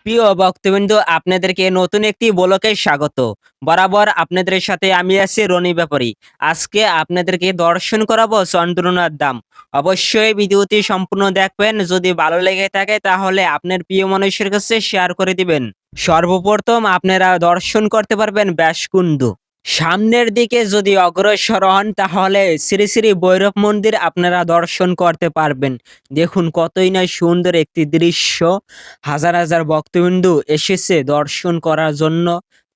প্রিয় ভক্তবৃন্দ, আপনাদেরকে নতুন একটি ব্লকে স্বাগত। বরাবর আপনাদের সাথে আমি আছি রনি ব্যাপারী। আজকে আপনাদেরকে দর্শন করাবো চন্দ্রনাথ ধাম। অবশ্যই ভিডিওটি সম্পূর্ণ দেখবেন। যদি ভালো লেগে থাকে তাহলে আপনার প্রিয় মানুষের কাছে শেয়ার করে দিবেন। সর্বপ্রথম আপনারা দর্শন করতে পারবেন ব্যাসকুণ্ড। সামনের দিকে যদি অগ্রসর হন তাহলে শ্রী শ্রী ভৈরব মন্দির আপনারা দর্শন করতে পারবেন। দেখুন কতই না সুন্দর একটি দৃশ্য। হাজার হাজার ভক্তবিন্দু এসেছে দর্শন করার জন্য।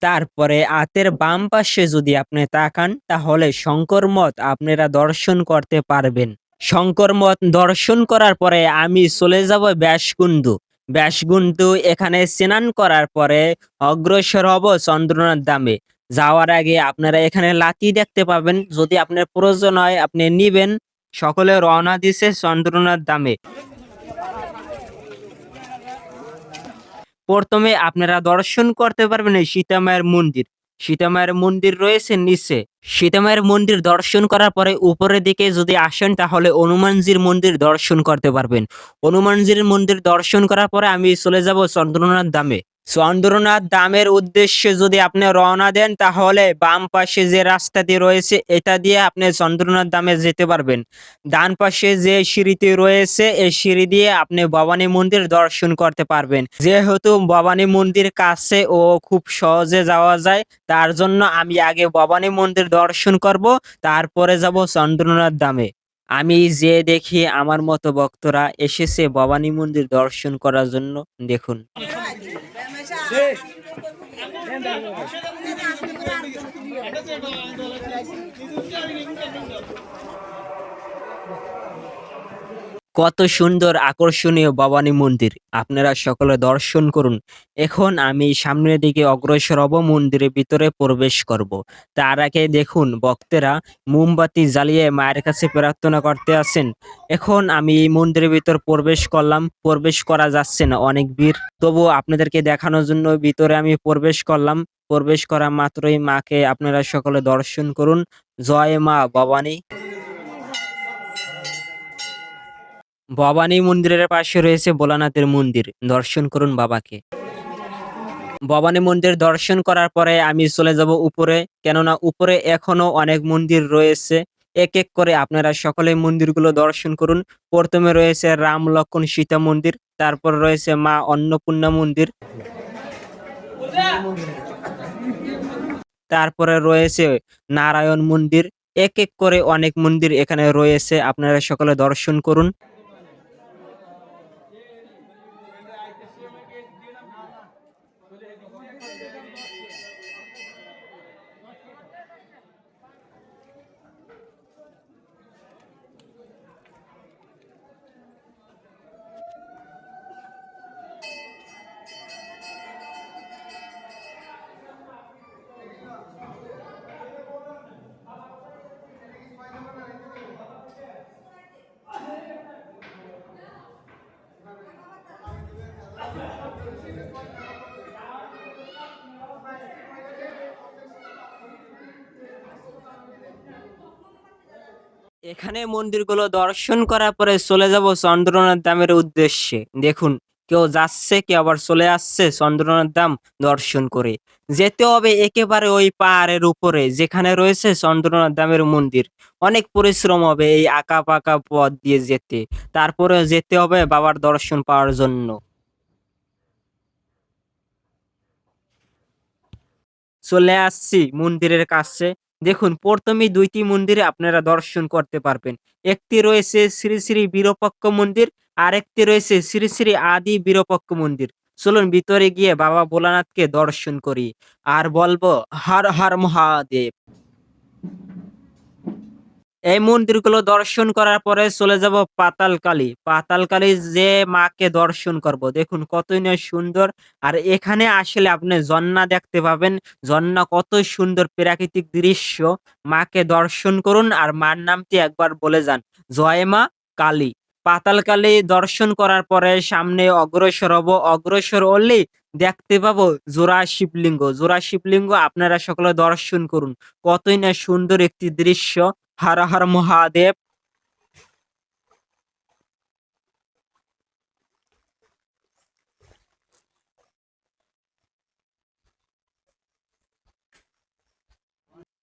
তারপরে হাতের বাম পাশে যদি আপনি তাকান তাহলে শঙ্কর মঠ আপনারা দর্শন করতে পারবেন। শঙ্কর মঠ দর্শন করার পরে আমি চলে যাব ব্যাসকুণ্ড। ব্যাসকুণ্ড এখানে স্নান করার পরে অগ্রসর হব চন্দ্রনাথ ধামে। যাওয়ার আগে আপনারা এখানে লাঠি দেখতে পাবেন, যদি আপনার প্রয়োজন হয় আপনি নিবেন। সকলে রওনা দিছে চন্দ্রনাথ ধামে। প্রথমে আপনারা দর্শন করতে পারবেন এই সীতা মায়ের মন্দির। সীতা মায়ের মন্দির রয়েছে নিচে। সীতা মায়ের মন্দির দর্শন করার পরে উপরের দিকে যদি আসেন তাহলে হনুমানজির মন্দির দর্শন করতে পারবেন। হনুমানজির মন্দির দর্শন করার পরে আমি চলে যাব চন্দ্রনাথ ধামে। চন্দ্রনাথ ধামের উদ্দেশ্যে যদি আপনি রওনা দেন তাহলে বাম পাশে যে রাস্তাটি রয়েছে এটা দিয়ে আপনি চন্দ্রনাথ ধামে যেতে পারবেন। ডান পাশে যে সিঁড়িটি রয়েছে এই সিঁড়ি দিয়ে আপনি ভবানী মন্দির দর্শন করতে পারবেন। যেহেতু ভবানী মন্দির কাছে ও খুব সহজে যাওয়া যায়, তার জন্য আমি আগে ভবানী মন্দির দর্শন করব, তারপরে যাব চন্দ্রনাথ ধামে। আমি যে দেখি আমার মতো ভক্তরা এসেছে ভবানী মন্দির দর্শন করার জন্য। দেখুন কত সুন্দর আকর্ষণীয় ভবানী মন্দির, আপনারা সকলে দর্শন করুন। এখন আমি সামনের দিকে অগ্রসর হব, মন্দিরের ভিতরে প্রবেশ করব। তার আগে দেখুন ভক্তেরা মোমবাতি জ্বালিয়ে মায়ের কাছে প্রার্থনা করতে আছেন। এখন আমি এই মন্দিরের ভিতর প্রবেশ করলাম, প্রবেশ করা যাচ্ছে না, অনেক ভিড়। তবুও আপনাদেরকে দেখানোর জন্য ভিতরে আমি প্রবেশ করলাম। প্রবেশ করা মাত্রই মাকে আপনারা সকলে দর্শন করুন। জয় মা ভবানী। ভবানী মন্দিরের পাশে রয়েছে ভোলানাথের মন্দির, দর্শন করুন বাবাকে। ভবানী মন্দির দর্শন করার পরে আমি চলে যাব উপরে, কেননা উপরে এখনো অনেক মন্দির রয়েছে। এক এক করে আপনারা সকলে মন্দিরগুলো দর্শন করুন। প্রথমে রয়েছে রাম লক্ষ্মণ সীতা মন্দির, তারপর রয়েছে মা অন্নপূর্ণা মন্দির, তারপরে রয়েছে নারায়ণ মন্দির। এক এক করে অনেক মন্দির এখানে রয়েছে, আপনারা সকলে দর্শন করুন। এখানে মন্দিরগুলো দর্শন করার পরে চলে যাব চন্দ্রনাথ ধামের উদ্দেশ্যে। দেখুন কেউ যাচ্ছে, কেউ আবার চলে আসছে চন্দ্রনাথ ধাম দর্শন করে। যেতে হবে একেবারে ওই পাহাড়ের উপরে যেখানে রয়েছে চন্দ্রনাথ ধামের মন্দির। অনেক পরিশ্রম হবে এই আঁকা পাকা পথ দিয়ে যেতে। তারপরে যেতে হবে বাবার দর্শন পাওয়ার জন্য। চলে আসছি মন্দিরের কাছে। দেখুন প্রথমেই দুইটি মন্দিরে আপনারা দর্শন করতে পারবেন। একটি রয়েছে শ্রী শ্রী বিরূপাক্ষ মন্দির, আরেকটি রয়েছে শ্রী শ্রী আদি বিরূপাক্ষ মন্দির। চলুন ভিতরে গিয়ে বাবা ভোলানাথকে দর্শন করি আর বলবো হর হর মহাদেব। এই মন্দিরগুলো দর্শন করার পরে চলে যাব পাতালকালী। পাতালকালী যে মাকে দর্শন করব। দেখুন কতই না সুন্দর। আর এখানে আসলে আপনি ঝর্ণা দেখতে পাবেন। ঝর্ণা কত সুন্দর প্রাকৃতিক দৃশ্য। মাকে দর্শন করুন আর মার নামটি একবার বলে যান, জয় মা কালী। পাতালকালী দর্শন করার পরে সামনে অগ্রসর হব। অগ্রসর হলেই দেখতে পাবো জোড়া শিবলিঙ্গ। জোড়া শিবলিঙ্গ আপনারা সকলে দর্শন করুন। কতই না সুন্দর একটি দৃশ্য। হর হর মহাদেব।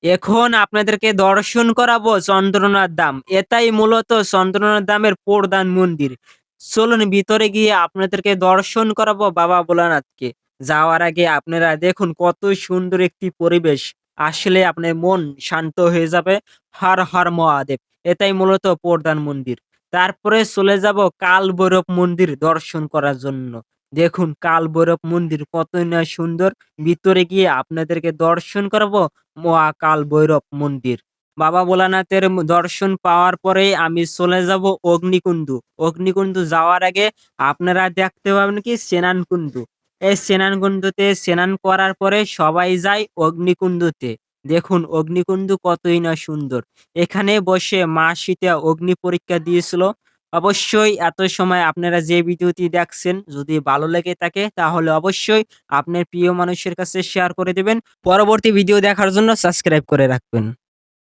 এখন আপনাদেরকে দর্শন করাবো চন্দ্রনাথ ধাম। এটাই মূলত চন্দ্রনাথ ধামের প্রধান মন্দির। চলুন ভিতরে গিয়ে আপনাদেরকে দর্শন করাবো বাবা ভোলানাথকে। যাওয়ার আগে আপনারা দেখুন কত সুন্দর একটি পরিবেশ। আসলে আপনার মন শান্ত হয়ে যাবে। হর হর মহাদেব। এটাই মূলত প্রধান মন্দির। তারপরে চলে যাব কালভৈরব মন্দির দর্শন করার জন্য। দেখুন কালভৈরব মন্দির কতই না সুন্দর। ভিতরে গিয়ে আপনাদেরকে দর্শন করাবো মহাকাল ভৈরব মন্দির। বাবা ভোলানাথের দর্শন পাওয়ার পরেই আমি চলে যাব অগ্নিকুণ্ডু। অগ্নিকুণ্ডু যাওয়ার আগে আপনারা দেখতে পাবেন কি স্নানকুণ্ডু। এই স্নানকুণ্ডুতে স্নান করার পরে সবাই যায় অগ্নিকুণ্ডুতে। দেখুন অগ্নিকুণ্ডু কতই না সুন্দর। এখানে বসে মা সীতা অগ্নি পরীক্ষা দিয়েছিল। অবশ্যই এত সময় আপনারা যে ভিডিওটি দেখছেন যদি ভালো লেগে থাকে তাহলে অবশ্যই আপনার প্রিয় মানুষের কাছে শেয়ার করে দিবেন। পরবর্তী ভিডিও দেখার জন্য সাবস্ক্রাইব করে রাখবেন।